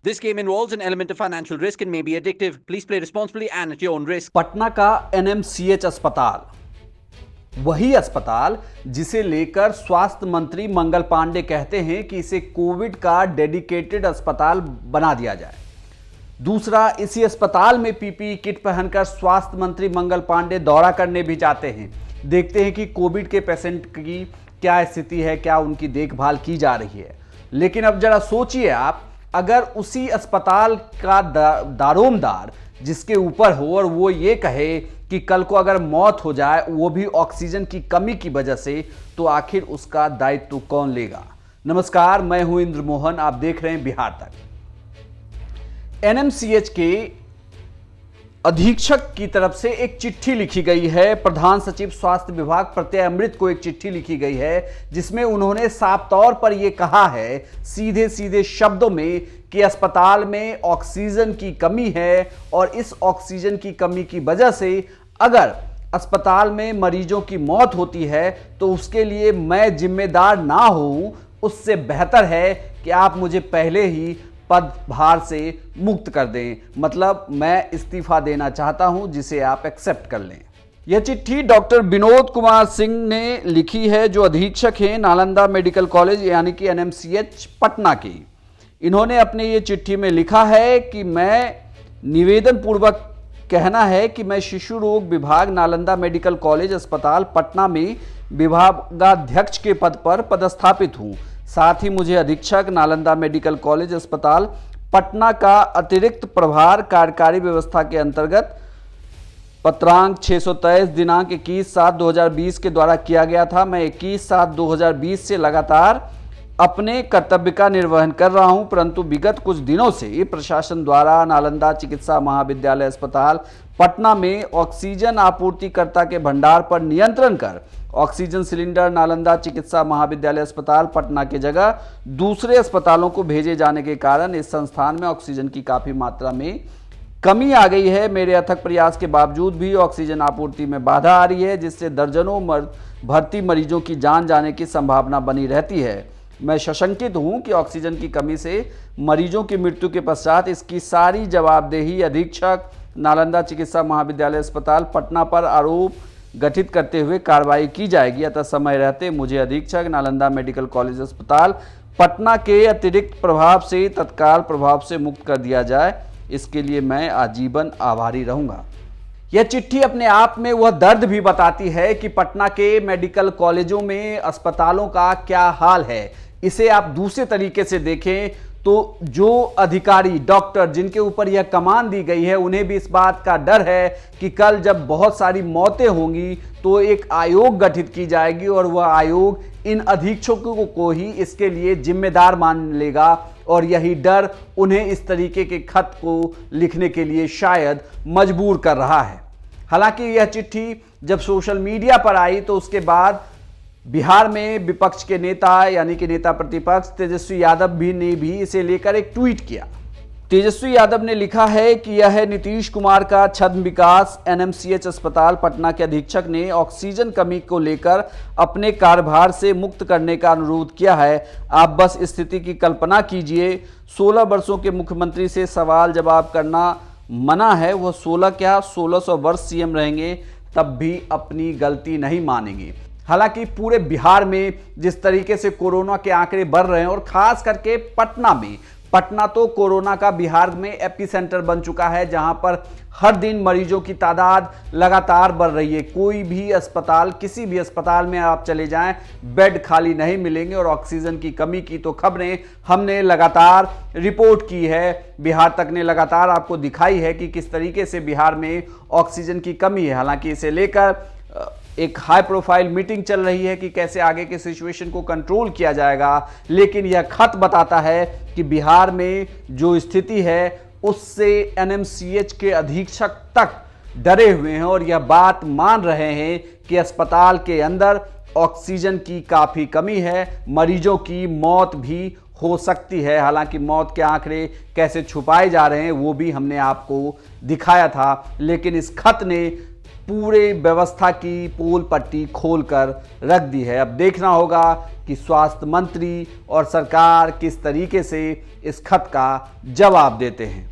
This game involves an element of financial risk and may be addictive. Please play responsibly and at your own risk. Patna का NMCH अस्पताल, वही अस्पताल जिसे लेकर स्वास्थ्य मंत्री मंगल पांडे कहते हैं कि इसे कोविड का डेडिकेटेड अस्पताल बना दिया जाए। दूसरा, इसी अस्पताल में पीपीई किट पहनकर स्वास्थ्य मंत्री मंगल पांडे दौरा करने भी जाते हैं, देखते हैं कि कोविड के पेशेंट की क्या स्थिति है, क्या उनकी देखभाल की जा रही है। लेकिन अब जरा सोचिए आप, अगर उसी अस्पताल का दारोमदार जिसके ऊपर हो और वो ये कहे कि कल को अगर मौत हो जाए वो भी ऑक्सीजन की कमी की वजह से, तो आखिर उसका दायित्व कौन लेगा। नमस्कार, मैं हूं इंद्र मोहन, आप देख रहे हैं बिहार तक। एनएमसीएच के अधीक्षक की तरफ से एक चिट्ठी लिखी गई है, प्रधान सचिव स्वास्थ्य विभाग प्रत्यय अमृत को एक चिट्ठी लिखी गई है, जिसमें उन्होंने साफ तौर पर यह कहा है, सीधे सीधे शब्दों में, कि अस्पताल में ऑक्सीजन की कमी है और इस ऑक्सीजन की कमी की वजह से अगर अस्पताल में मरीजों की मौत होती है तो उसके लिए मैं जिम्मेदार ना हूं, उससे बेहतर है कि आप मुझे पहले ही पदभार से मुक्त कर दें। मतलब मैं इस्तीफा देना चाहता हूं, जिसे आप एक्सेप्ट कर लें। यह चिट्ठी डॉक्टर विनोद कुमार सिंह ने लिखी है, जो अधीक्षक हैं नालंदा मेडिकल कॉलेज यानी कि एनएमसीएच पटना की। इन्होंने अपने ये चिट्ठी में लिखा है कि मैं निवेदन पूर्वक कहना है कि मैं शिशु रोग विभाग नालंदा मेडिकल कॉलेज अस्पताल पटना में विभागाध्यक्ष के पद पर पदस्थापित हूं। साथ ही मुझे अधीक्षक नालंदा मेडिकल कॉलेज अस्पताल पटना का अतिरिक्त प्रभार कार्यकारी व्यवस्था के अंतर्गत पत्रांक 623 दिनांक 21/7/2020 के द्वारा किया गया था। मैं 21/7/2020 से लगातार अपने कर्तव्य का निर्वहन कर रहा हूं, परंतु विगत कुछ दिनों से प्रशासन द्वारा नालंदा चिकित्सा महाविद्यालय अस्पताल पटना में ऑक्सीजन आपूर्तिकर्ता के भंडार पर नियंत्रण कर ऑक्सीजन सिलेंडर नालंदा चिकित्सा महाविद्यालय अस्पताल पटना के जगह दूसरे अस्पतालों को भेजे जाने के कारण इस संस्थान में ऑक्सीजन की काफी मात्रा में कमी आ गई है। मेरे अथक प्रयास के बावजूद भी ऑक्सीजन आपूर्ति में बाधा आ रही है, जिससे दर्जनों भर्ती मरीजों की जान जाने की संभावना बनी रहती है। मैं सशंकित हूं कि ऑक्सीजन की कमी से मरीजों की मृत्यु के पश्चात इसकी सारी जवाबदेही अधीक्षक नालंदा चिकित्सा महाविद्यालय अस्पताल पटना पर आरोप गठित करते हुए कार्रवाई की जाएगी। अतः समय रहते मुझे अधीक्षक नालंदा मेडिकल कॉलेज अस्पताल पटना के अतिरिक्त प्रभाव से तत्काल प्रभाव से मुक्त कर दिया जाए। इसके लिए मैं आजीवन आभारी रहूंगा। यह चिट्ठी अपने आप में वह दर्द भी बताती है कि पटना के मेडिकल कॉलेजों में अस्पतालों का क्या हाल है। इसे आप दूसरे तरीके से देखें तो जो अधिकारी डॉक्टर जिनके ऊपर यह कमान दी गई है, उन्हें भी इस बात का डर है कि कल जब बहुत सारी मौतें होंगी तो एक आयोग गठित की जाएगी और वह आयोग इन अधीक्षकों को ही इसके लिए जिम्मेदार मान लेगा, और यही डर उन्हें इस तरीके के खत को लिखने के लिए शायद मजबूर कर रहा है। हालांकि यह चिट्ठी जब सोशल मीडिया पर आई तो उसके बाद बिहार में विपक्ष के नेता यानी कि नेता प्रतिपक्ष तेजस्वी यादव ने भी इसे लेकर एक ट्वीट किया। तेजस्वी यादव ने लिखा है कि यह है नीतीश कुमार का छद्म विकास। एनएमसीएच अस्पताल पटना के अधीक्षक ने ऑक्सीजन कमी को लेकर अपने कार्यभार से मुक्त करने का अनुरोध किया है। आप बस स्थिति की कल्पना कीजिए, 16 वर्षों के मुख्यमंत्री से सवाल जवाब करना मना है, वह 16 क्या 1600 वर्ष सीएम रहेंगे तब भी अपनी गलती नहीं मानेंगे। हालांकि पूरे बिहार में जिस तरीके से कोरोना के आंकड़े बढ़ रहे हैं और खास करके पटना में, पटना तो कोरोना का बिहार में एपिसेंटर बन चुका है, जहां पर हर दिन मरीजों की तादाद लगातार बढ़ रही है। कोई भी अस्पताल, किसी भी अस्पताल में आप चले जाएं, बेड खाली नहीं मिलेंगे और ऑक्सीजन की कमी की तो खबरें हमने लगातार रिपोर्ट की है। बिहार तक ने लगातार आपको दिखाई है कि किस तरीके से बिहार में ऑक्सीजन की कमी है। हालांकि इसे लेकर एक हाई प्रोफाइल मीटिंग चल रही है कि कैसे आगे के सिचुएशन को कंट्रोल किया जाएगा, लेकिन यह खत बताता है कि बिहार में जो स्थिति है उससे एनएमसीएच के अधीक्षक तक डरे हुए हैं और यह बात मान रहे हैं कि अस्पताल के अंदर ऑक्सीजन की काफ़ी कमी है, मरीजों की मौत भी हो सकती है। हालांकि मौत के आंकड़े कैसे छुपाए जा रहे हैं वो भी हमने आपको दिखाया था, लेकिन इस खत ने पूरे व्यवस्था की पोल पट्टी खोलकर रख दी है। अब देखना होगा कि स्वास्थ्य मंत्री और सरकार किस तरीके से इस खत का जवाब देते हैं।